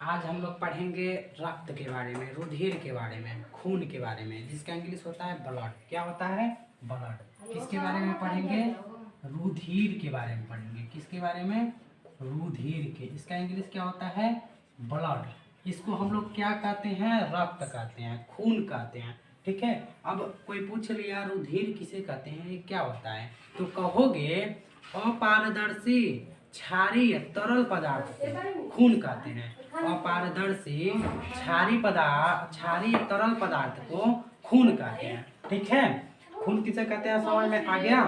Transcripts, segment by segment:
आज हम लोग पढ़ेंगे रक्त के बारे में, रुधिर के बारे में, खून के बारे में, जिसका इंग्लिश होता है ब्लड। क्या होता है? ब्लड। किसके बारे में पढ़ेंगे? रुधिर के बारे में पढ़ेंगे। किसके बारे में? रुधिर के। इसका इंग्लिश क्या होता है? ब्लड। इसको हम लोग क्या कहते हैं? रक्त कहते हैं, खून कहते हैं। ठीक है। अब कोई पूछ लिया रुधिर किसे कहते हैं, ये क्या होता है, तो कहोगे अपारदर्शी क्षारीय तरल पदार्थ को खून कहते हैं। अपारदर्शी क्षारीय तरल पदार्थ को खून कहते हैं। ठीक है। खून किसे कहते हैं समझ में आ गया?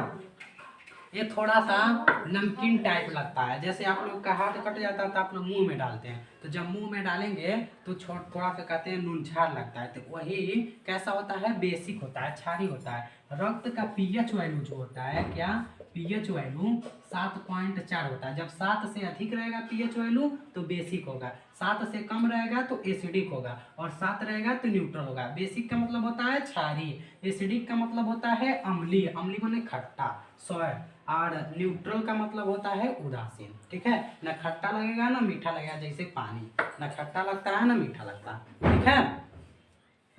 ये थोड़ा सा नमकीन टाइप लगता है, जैसे आप लोग का हाथ कट जाता है तो आप लोग मुंह में डालते हैं, तो जब मुंह में डालेंगे तो थोड़ा सा कहते हैं नूनछार लगता है, तो वही कैसा होता है? बेसिक होता है, क्षारीय होता है। रक्त का पीएच वैल्यू जो होता है, क्या पीएच वैल्यू 7.4 होता है। जब 7 से अधिक रहेगा पीएच वैल्यू तो बेसिक होगा, 7 से कम रहेगा तो एसिडिक होगा, और 7 रहेगा तो न्यूट्रल होगा। बेसिक का मतलब होता है क्षारीय, एसिडिक का मतलब होता है अम्लीय, अम्लीय माने खट्टा, सॉर, और न्यूट्रल का मतलब होता है उदासीन। ठीक है। ना खट्टा लगेगा ना मीठा लगेगा, जैसे पानी ना खट्टा लगता है ना मीठा लगता है। ठीक है।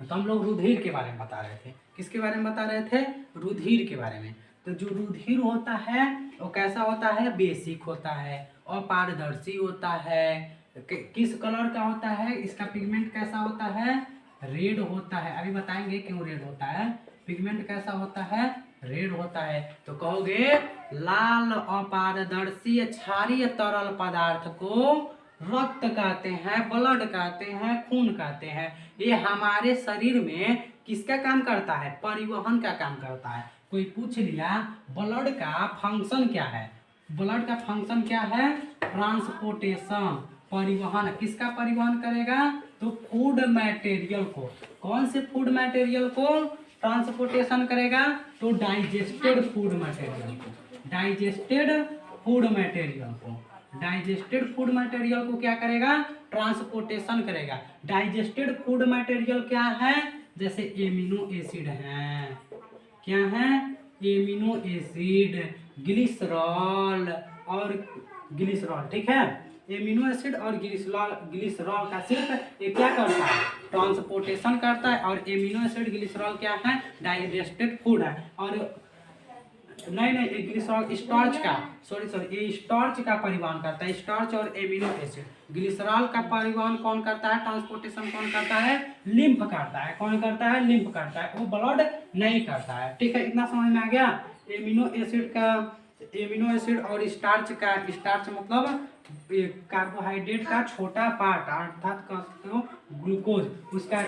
तो हम लोग रुधिर के बारे में बता रहे थे। किसके बारे में बता रहे थे? रुधिर के बारे में। तो जो रुधिर होता है वो कैसा होता है? बेसिक होता है, अपारदर्शी होता है। किस कलर का होता है? इसका पिगमेंट कैसा होता है? रेड होता है। अभी बताएंगे क्यों रेड होता है। पिगमेंट कैसा होता है? रेड होता है। तो कहोगे लाल अपारदर्शी क्षारीय तरल पदार्थ को रक्त कहते हैं, ब्लड कहते हैं, खून कहते हैं। ये हमारे शरीर में किसका काम करता है? परिवहन का काम करता है। कोई पूछ लिया ब्लड का फंक्शन क्या है, ब्लड का फंक्शन क्या है? ट्रांसपोर्टेशन, परिवहन। किसका परिवहन करेगा? तो फूड मटेरियल को। कौन से फूड मटेरियल को ट्रांसपोर्टेशन करेगा? तो डाइजेस्टेड फूड मटेरियल को, डाइजेस्टेड फूड मटेरियल को, डाइजेस्टेड फूड मटेरियल को क्या करेगा? ट्रांसपोर्टेशन करेगा। डाइजेस्टेड फूड मटेरियल क्या है? जैसे एमिनो एसिड हैं, क्या है? एमिनो एसिड, ग्लिसरॉल और ग्लिसरॉल। ठीक है। एमिनो एसिड और ग्लिसरॉल का सिर्फ ये क्या करता है? ट्रांसपोर्टेशन करता है। और एमिनो एसिड ग्लिसरॉल क्या है? डाइजेस्टेड फूड है। और नहीं ग्लिसरॉल स्टार्च का, सॉरी ये स्टार्च का परिवहन करता है, स्टार्च और एमिनो एसिड। ग्लिसरॉल का परिवहन कौन करता है? ट्रांसपोर्टेशन कौन करता है? लिम्फ करता है। कौन करता है? लिम्फ करता है, वो ब्लड नहीं करता है। ठीक है। इतना समझ में आ गया? एमिनो एसिड का, एमिनो एसिड और स्टार्च का, स्टार्च मतलब कार्बोहाइड्रेट का छोटा पार्ट, अर्थात ग्लूकोज, उसका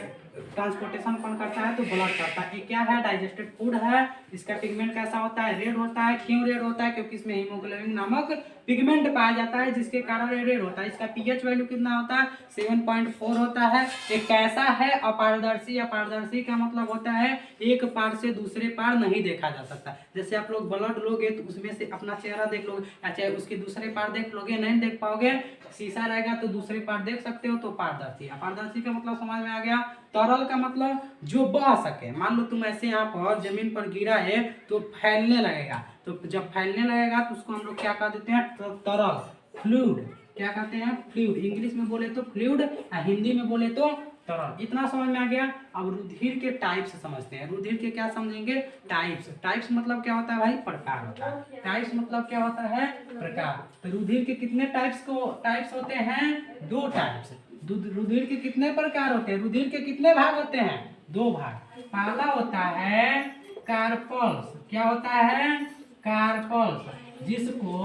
ट्रांसपोर्टेशन कौन करता है? तो ब्लड करता है। ये क्या है? डाइजेस्टेड फूड है। इसका पिगमेंट कैसा होता है? रेड होता है। क्यों रेड होता है? क्योंकि इसमें हीमोग्लोबिन नामक पिगमेंट पाया जाता है, जिसके कारण ये रेड होता है। इसका पीएच वैल्यू कितना होता है? 7.4 होता है। ये कैसा है? अपारदर्शी। अपारदर्शी का मतलब होता है एक पार से दूसरे पार नहीं देखा जा सकता। जैसे आप लोग ब्लड लोगे तो उसमें से अपना चेहरा देख लोगे, अच्छा उसके दूसरे पार देख लोगे, नहीं देख पाओगे। शीशा रहेगा तो दूसरे पार देख सकते हो, तो पारदर्शी। अपारदर्शी का मतलब समझ में आ गया? तरल का मतलब जो बह सके। मान लो तुम ऐसे यहाँ पर जमीन पर गिरा है तो फैलने लगेगा, तो जब फैलने लगेगा तो उसको हम लोग क्या कह देते हैं? तरल, फ्लूइड। क्या कहते हैं? फ्लूइड। इंग्लिश में बोले तो फ्लूइड, हिंदी में बोले तो तरल। इतना समझ में आ गया? अब रुधिर के टाइप्स समझते हैं। रुधिर के क्या समझेंगे? टाइप्स। टाइप्स मतलब क्या होता है भाई? प्रकार होता है। टाइप्स मतलब क्या होता है? प्रकार। तो रुधिर के कितने टाइप्स होते हैं? 2 टाइप्स। रुधिर के कितने प्रकार होते हैं? रुधिर के कितने भाग होते हैं? 2 भाग। पहला होता है कार्पल्स। क्या होता है? कार्पल्स, जिसको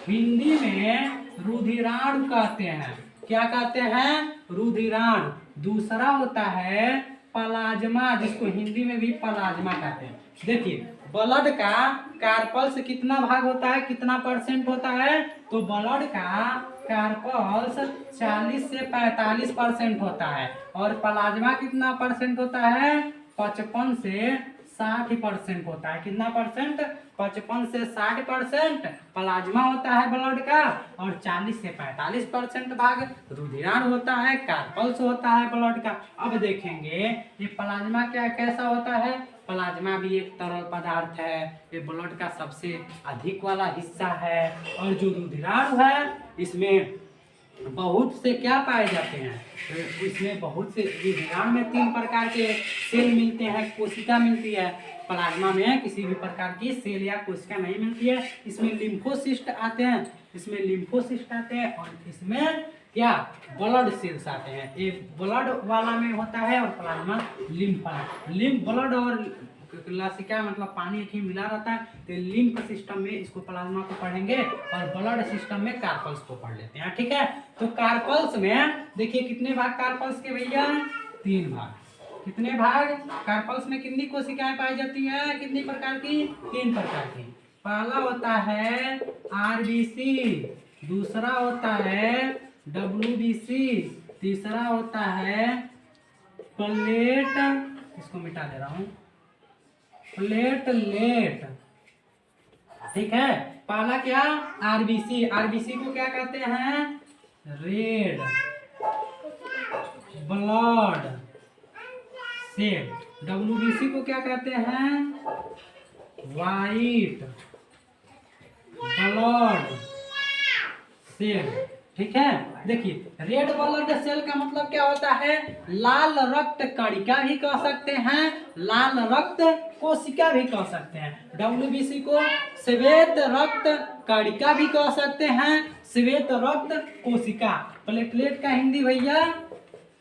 हिंदी में रुधिराणु कहते हैं। क्या कहते हैं? रुधिराणु। दूसरा होता है प्लाज्मा, जिसको हिंदी में भी प्लाज्मा कहते हैं। देखिए ब्लड का कार्पल्स कितना भाग होता है? कितना परसेंट होता है? तो ब्लड का कार्पल्स 40 से 45% होता है। और प्लाज्मा कितना परसेंट होता है? 55 से 60% होता है। कितना परसेंट? 55 से 60% प्लाज्मा होता है ब्लड का, और 40 से 45% भाग रुधिराणु होता है, कार्पल्स होता है ब्लड का। अब देखेंगे ये प्लाज्मा क्या कैसा होता है? प्लाज्मा भी एक तरल पदार्थ है, ये ब्लड का सबसे अधिक वाला हिस्सा है। और जो रुधिराणु है इसमें बहुत से क्या पाए जाते हैं, तो इसमें बहुत से विज्ञान में 3 प्रकार के सेल मिलते हैं, कोशिका मिलती है। प्लाज्मा में किसी भी प्रकार की सेल या कोशिका नहीं मिलती है। इसमें लिम्फोसिस्ट आते हैं, इसमें लिम्फोसिस्ट आते हैं, और इसमें क्या ब्लड सेल्स आते हैं। एक ब्लड वाला में होता है और प्लाज्मा लिम्फ ब्लड और लसिका मतलब पानी एक ही मिला रहता है। तो लिम्फ सिस्टम में इसको प्लाज्मा को पढ़ेंगे और ब्लड सिस्टम में कार्पल्स को पढ़ लेते हैं, ठीक है। तो कार्पल्स में देखिए कितने भाग कार्पल्स के भैया, 3 भाग। कितने भाग कार्पल्स में, कितनी कोशिकाएं पाई जाती हैं, कितनी प्रकार की, 3 प्रकार की। पहला होता है आरबीसी, दूसरा होता है डब्ल्यूबीसी, तीसरा होता है प्लेट, इसको मिटा दे रहा हूं, प्लेटलेट, ठीक है। पहला क्या, आरबीसी, आरबीसी को क्या कहते हैं, रेड ब्लड सेल। डब्ल्यूबीसी को क्या कहते हैं, वाइट ब्लड सेल, ठीक है। देखिए रेड ब्लड सेल का मतलब क्या होता है, लाल रक्त कणिका भी कह सकते हैं, लाल रक्त कोशिका भी कह सकते हैं। डब्ल्यूबीसी को श्वेत रक्त कणिका भी कह सकते हैं, श्वेत रक्त कोशिका। प्लेटलेट का हिंदी भैया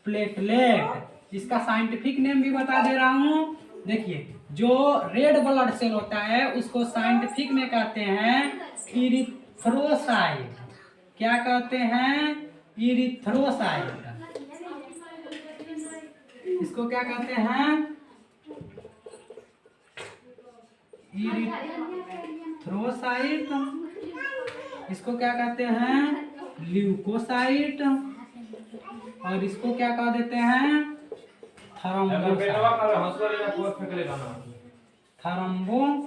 प्लेटलेट। इसका साइंटिफिक नेम भी बता दे रहा हूं। देखिए जो रेड ब्लड सेल होता है उसको साइंटिफिक में कहते हैं इरिथ्रोसाइट। क्या कहते हैं, इरिथ्रोसाइट। इसको क्या कहते हैं, इरिथ्रोसाइट। इसको क्या कहते हैं, ल्यूकोसाइट। और इसको क्या कह देते हैं,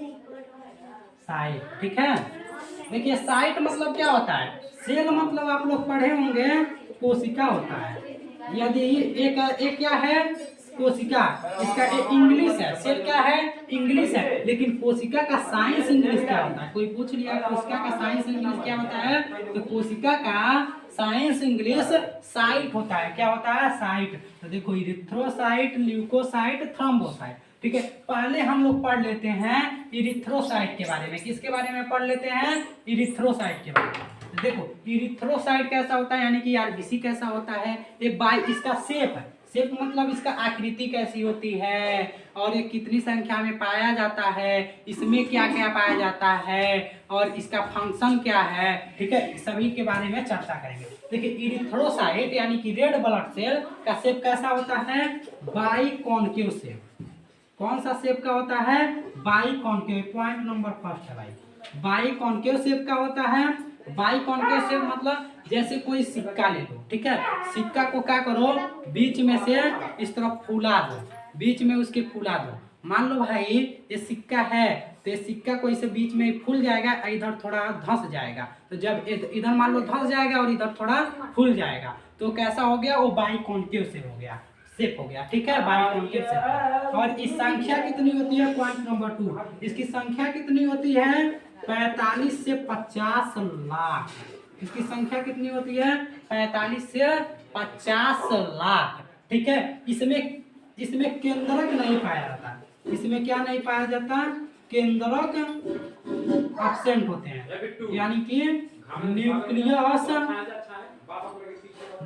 थ्रोम्बोसाइट, ठीक है। देखिए साइट मतलब क्या होता है, सेल मतलब आप लोग पढ़े होंगे कोशिका होता है। यदि एक क्या है, कोशिका, इसका एक इंग्लिश है, सेल क्या है, इंग्लिश है, लेकिन कोशिका का साइंस इंग्लिश क्या होता है। कोई पूछ लिया कोशिका का साइंस इंग्लिश क्या होता है, तो कोशिका का साइंस इंग्लिश साइट होता है। क्या होता है, साइट। तो देखो इरिथ्रोसाइट, ल्यूकोसाइट, थ्रोम्बोसाइट, ठीक है। पहले हम लोग पढ़ लेते हैं इरिथ्रोसाइट के बारे में। किसके बारे में पढ़ लेते हैं, इरिथ्रोसाइट के बारे में। तो देखो इरिथ्रोसाइट कैसा होता है, यानी कि आरबीसी कैसा होता है, एक बाई इसका शेप है, शेप मतलब इसका आकृति कैसी होती है, और ये कितनी संख्या में पाया जाता है, इसमें क्या क्या पाया जाता है, और इसका फंक्शन क्या है, ठीक है। सभी के बारे में चर्चा करेंगे। देखिए इरिथ्रोसाइट यानी कि रेड ब्लड सेल का शेप कैसा होता है, बाइकॉन्केव शेप। कौन सा शेप का होता है, बाइकॉन्केव। पॉइंट नंबर फर्स्ट है भाई, बाइकॉन्केव शेप का होता है। बाइकॉन्केव शेप मतलब जैसे कोई सिक्का ले लो, ठीक है। सिक्का को क्या करो, बीच में से इस तरफ फूला दो, बीच में उसके फूला दो। मान लो भाई ये सिक्का है, तो ये सिक्का को इसे बीच में फूल जाएगा, इधर थोड़ा धंस जाएगा। तो जब इधर मान लो धंस जाएगा और इधर थोड़ा फूल जाएगा, तो कैसा हो गया, वो बाइकॉन्केव शेप हो गया, शेप हो गया, ठीक है, बाइकॉन्केव शेप। और इस संख्या कितनी होती है, पॉइंट नंबर 2, इसकी संख्या कितनी होती है, 45 से 50 लाख। इसकी संख्या कितनी होती है, 45 से 50 लाख, ठीक है। इसमें केंद्रक नहीं पाया जाता, इसमें क्या नहीं पाया जाता, केंद्रक एब्सेंट होते हैं, यानी कि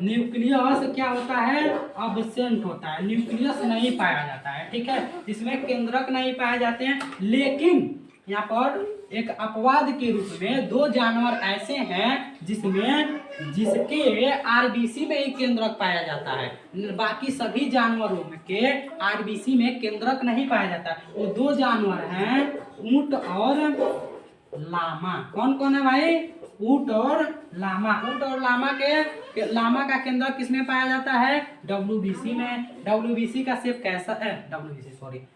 न्यूक्लियस क्या होता है, एब्सेंट होता है, न्यूक्लियस नहीं पाया जाता है, ठीक है। इसमें केंद्रक नहीं पाए जाते हैं। लेकिन यहाँ पर एक अपवाद के रूप में 2 जानवर ऐसे हैं जिसके आरबीसी में ही केंद्रक पाया जाता है, बाकी सभी जानवरों में के आरबीसी में केंद्रक नहीं पाया जाता। वो 2 जानवर हैं, ऊंट और लामा। कौन कौन है भाई, ऊंट और लामा। ऊंट और लामा का केंद्रक किसमें पाया जाता है, डब्ल्यूबीसी में। डब्ल्यूबीसी का शेप कैसा है,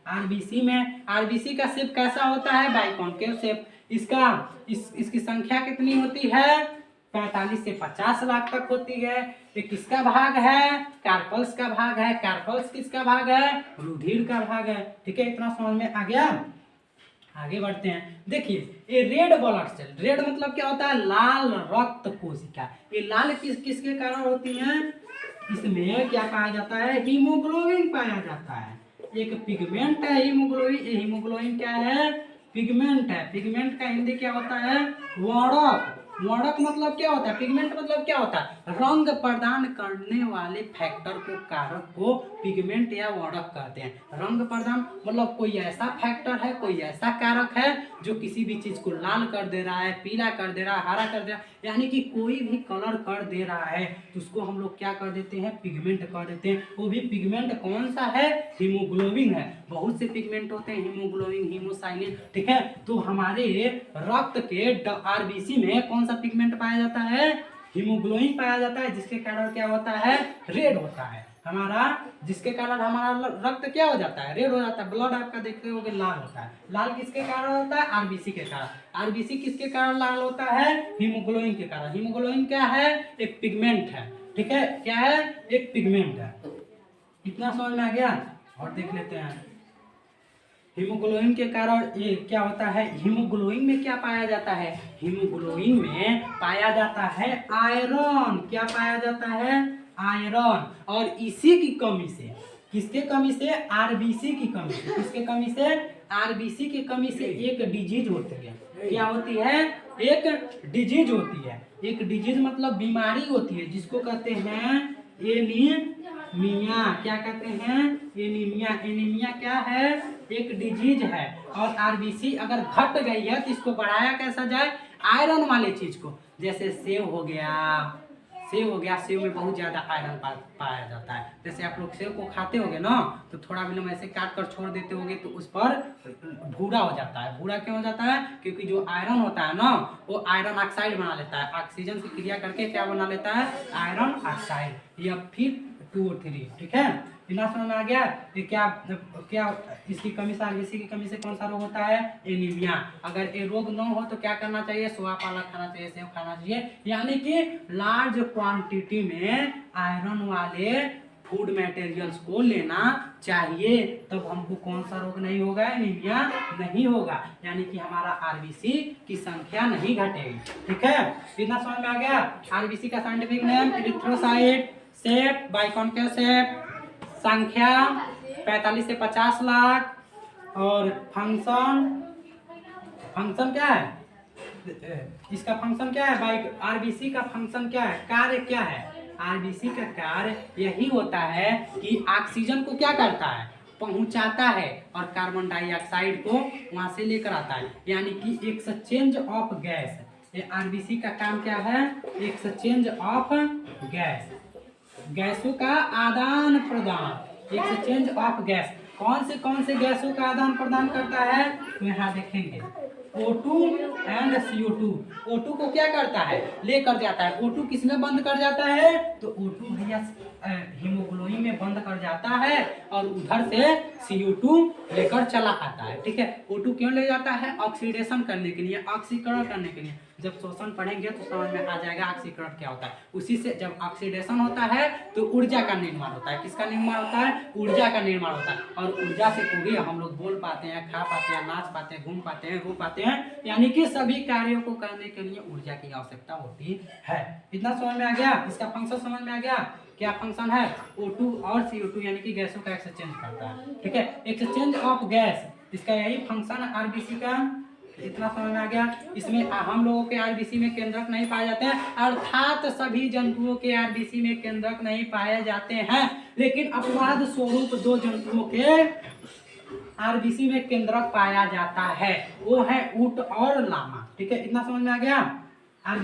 आरबीसी में। आरबीसी का शेप कैसा होता है, बाइकॉन्केव शेप। इसकी संख्या कितनी होती है, 45 से 50 लाख तक होती है। ये किसका भाग है, कार्पल्स का भाग है। कार्पल्स किसका भाग है, रुधिर का भाग है, ठीक है। इतना समझ में आ गया। आगे बढ़ते हैं। देखिए ये रेड ब्लड सेल, रेड मतलब क्या होता है, लाल रक्त कोशिका। ये लाल किसके कारण होती है, इसमें क्या पाया जाता है, हीमोग्लोबिन पाया जाता है। एक पिगमेंट है हीमोग्लोबिन, हीमोग्लोबिन क्या है, पिगमेंट है। पिगमेंट का हिंदी क्या होता है, वर्णक। वर्णक मतलब क्या होता है, पिगमेंट मतलब क्या होता है, रंग प्रदान करने वाले फैक्टर को, कारक को पिगमेंट या वर्णक कहते हैं। रंग प्रदान मतलब कोई ऐसा फैक्टर है, कोई ऐसा कारक है जो किसी भी चीज को लाल कर दे रहा है, पीला कर दे रहा है, हरा कर दे रहा है, यानी कि कोई भी कलर कर दे रहा है तो उसको हम लोग क्या कर देते हैं, पिगमेंट कर देते हैं। वो भी पिगमेंट कौन सा है, हीमोग्लोबिन है। बहुत से पिगमेंट होते हैं, हीमोग्लोबिन, हीमोसाइनिन, ठीक है। तो हमारे रक्त के आरबीसी में कौन सा पिगमेंट पाया जाता है, हीमोग्लोबिन पाया जाता है, जिसके कारण क्या होता है, रेड होता है हमारा, जिसके कारण हमारा रक्त क्या हो जाता है, रेड हो जाता है। ब्लड आपका देखते होगे लाल होता है। लाल किसके कारण होता है, आरबीसी के कारण। आरबीसी किसके कारण लाल होता है, हीमोग्लोबिन के कारण। हीमोग्लोबिन क्या है, एक पिगमेंट है, ठीक है, क्या है, एक पिगमेंट है। इतना समझ में आ गया। और देख लेते हैं हीमोग्लोबिन के कारण ये क्या होता है। हीमोग्लोबिन में क्या पाया जाता है, हीमोग्लोबिन में पाया जाता है आयरन। क्या पाया जाता है, आयरन। और इसी की कमी से, किसके कमी से, आरबीसी की कमी से। किसके कमी से, आरबीसी की कमी से एक डिजीज होती है। क्या होती है, एक डिजीज होती है। एक डिजीज मतलब बीमारी होती है, जिसको कहते हैं एनीमिया। क्या कहते हैं, एनीमिया। एनीमिया क्या है, एक डिजीज है। और आरबीसी अगर घट गई है तो इसको बढ़ाया कैसा जाए, आयरन वाले चीज को। जैसे सेव हो गया, सेव हो गया, सेव में बहुत ज्यादा आयरन पाया जाता है। जैसे आप लोग सेव को खाते होगे ना, तो थोड़ा भी ऐसे काट कर छोड़ देते होगे तो उस पर भूरा हो जाता है। भूरा क्यों हो जाता है, क्योंकि जो आयरन होता है ना, वो आयरन ऑक्साइड बना लेता है। ऑक्सीजन से क्रिया करके क्या बना लेता है, आयरन ऑक्साइड, या फिर 2 और 3, ठीक है। बिना समझ में आ गया। ये क्या क्या इसकी कमी से, आरबीसी की कमी से कौन सा रोग होता है, एनीमिया। अगर ये रोग न हो तो क्या करना चाहिए, सोया पालक खाना चाहिए, सेव खाना चाहिए, यानी कि लार्ज क्वांटिटी में आयरन वाले फूड मटेरियल्स को लेना चाहिए। तब हमको कौन सा रोग नहीं होगा, एनीमिया नहीं होगा, यानी कि हमारा आरबीसी की संख्या नहीं घटेगी, ठीक है। इतना समझ में आ गया। आरबीसी का scientific name erythrocyte, shape biconcave shape, संख्या 45 से 50 लाख, और फंक्शन, फंक्शन क्या है, इसका फंक्शन क्या है, बाइक आरबीसी का फंक्शन क्या है, कार्य क्या है। आरबीसी का कार्य यही होता है कि ऑक्सीजन को क्या करता है, पहुंचाता है, और कार्बन डाइऑक्साइड को वहां से लेकर आता है, यानी कि एक्सचेंज ऑफ गैस। ये आरबीसी का काम क्या है, एक्सचेंज ऑफ गैस, गैसों का आदान प्रदान, एक्सचेंज ऑफ गैस। कौन से गैसों का आदान प्रदान करता है, तो यहाँ देखेंगे O2 एंड CO2। O2 को क्या करता है, लेकर जाता है। O2 किसमें बंद कर जाता है, तो O2 भैया हीमोग्लोबिन में बंद कर जाता है, और उधर से CO2 लेकर चला आता है, ठीक है। O2 क्यों ले जाता है, ऑक्सीडेशन करने के लिए, ऑक्सीकरण करने के लिए। जब शोषण पढ़ेंगे तो समझ में आ जाएगा ऑक्सीकरण क्या होता है। उसी से जब ऑक्सीडेशन होता है तो ऊर्जा का निर्माण होता है। किसका निर्माण होता है, ऊर्जा का निर्माण होता है। और ऊर्जा से पूरी हम लोग बोल पाते हैं, खा पाते हैं, नाच पाते हैं, घूम पाते हैं, रो पाते हैं, यानी कि सभी कार्यों को करने के लिए ऊर्जा की आवश्यकता होती है। इतना समझ में आ गया। इसका फंक्शन समझ में आ गया। क्या फंक्शन है, O2 और CO2 यानी कि गैसों का एक्सचेंज करता है, ठीक है, एक्सचेंज ऑफ गैस, इसका यही फंक्शन है आरबीसी का। इतना समझ में आ गया। इसमें हम लोगों के आरबीसी में केंद्रक नहीं पाए जाते हैं, अर्थात सभी जंतुओं के आरबीसी में केंद्रक नहीं पाए जाते हैं, लेकिन अपवाद स्वरूप 2 जंतुओं के आरबीसी में केंद्रक पाया जाता है, वो है ऊंट और लामा, ठीक है। इतना समझ में आ गया।